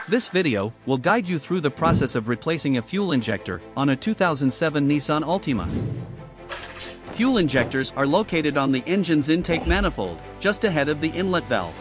This video will guide you through the process of replacing a fuel injector on a 2007 Nissan Altima. Fuel injectors are located on the engine's intake manifold, just ahead of the inlet valve.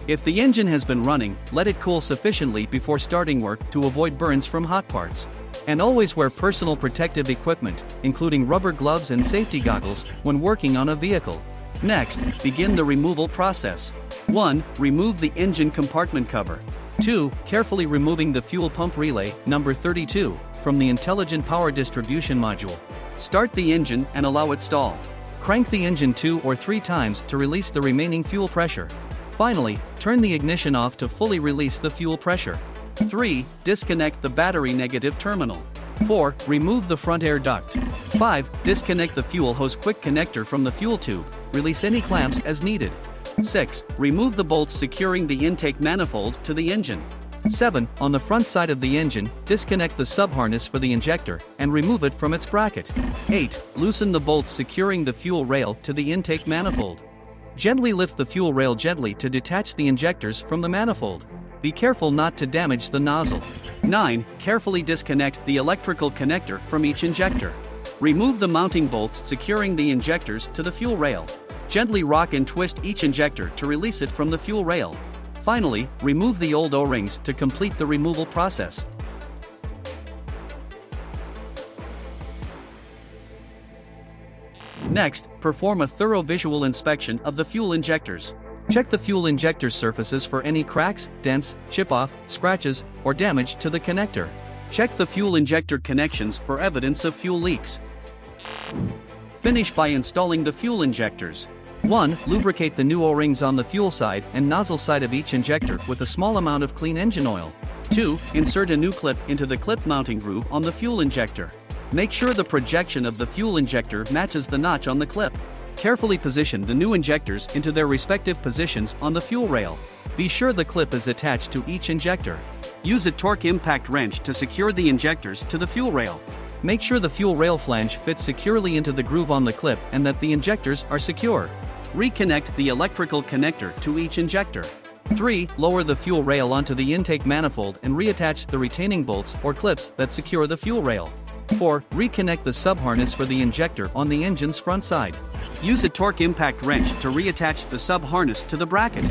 If the engine has been running, let it cool sufficiently before starting work to avoid burns from hot parts. And always wear personal protective equipment, including rubber gloves and safety goggles, when working on a vehicle. Next, begin the removal process. 1. Remove the engine compartment cover. 2. Carefully removing the fuel pump relay, number 32, from the intelligent power distribution module. Start the engine and allow it stall. Crank the engine 2 or 3 times to release the remaining fuel pressure. Finally, turn the ignition off to fully release the fuel pressure. 3. Disconnect the battery negative terminal. 4. Remove the front air duct. 5. Disconnect the fuel hose quick connector from the fuel tube. Release any clamps as needed. 6. Remove the bolts securing the intake manifold to the engine. 7. On the front side of the engine, disconnect the sub-harness for the injector and remove it from its bracket. 8. Loosen the bolts securing the fuel rail to the intake manifold. Gently lift the fuel rail gently to detach the injectors from the manifold. Be careful not to damage the nozzle. 9. Carefully disconnect the electrical connector from each injector. Remove the mounting bolts securing the injectors to the fuel rail. Gently rock and twist each injector to release it from the fuel rail. Finally, remove the old O-rings to complete the removal process. Next, perform a thorough visual inspection of the fuel injectors. Check the fuel injector surfaces for any cracks, dents, chip-off, scratches, or damage to the connector. Check the fuel injector connections for evidence of fuel leaks. Finish by installing the fuel injectors. 1. Lubricate the new O-rings on the fuel side and nozzle side of each injector with a small amount of clean engine oil. 2. Insert a new clip into the clip mounting groove on the fuel injector. Make sure the projection of the fuel injector matches the notch on the clip. Carefully position the new injectors into their respective positions on the fuel rail. Be sure the clip is attached to each injector. Use a torque impact wrench to secure the injectors to the fuel rail. Make sure the fuel rail flange fits securely into the groove on the clip and that the injectors are secure. Reconnect the electrical connector to each injector. 3. Lower the fuel rail onto the intake manifold and reattach the retaining bolts or clips that secure the fuel rail. 4. Reconnect the sub-harness for the injector on the engine's front side. Use a torque impact wrench to reattach the sub-harness to the bracket.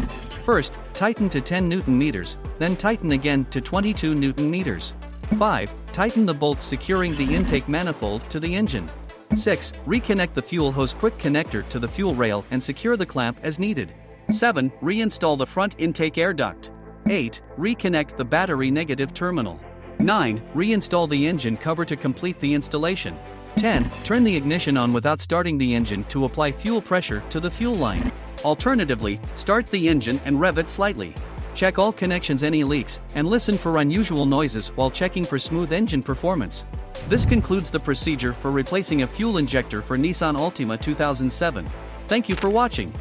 First, tighten to 10 Nm, then tighten again to 22 Nm. 5. Tighten the bolts securing the intake manifold to the engine. 6. Reconnect the fuel hose quick connector to the fuel rail and secure the clamp as needed. 7. Reinstall the front intake air duct. 8. Reconnect the battery negative terminal. 9. Reinstall the engine cover to complete the installation. 10. Turn the ignition on without starting the engine to apply fuel pressure to the fuel line. Alternatively, start the engine and rev it slightly. Check all connections, any leaks, and listen for unusual noises while checking for smooth engine performance. This concludes the procedure for replacing a fuel injector for Nissan Altima 2007. Thank you for watching.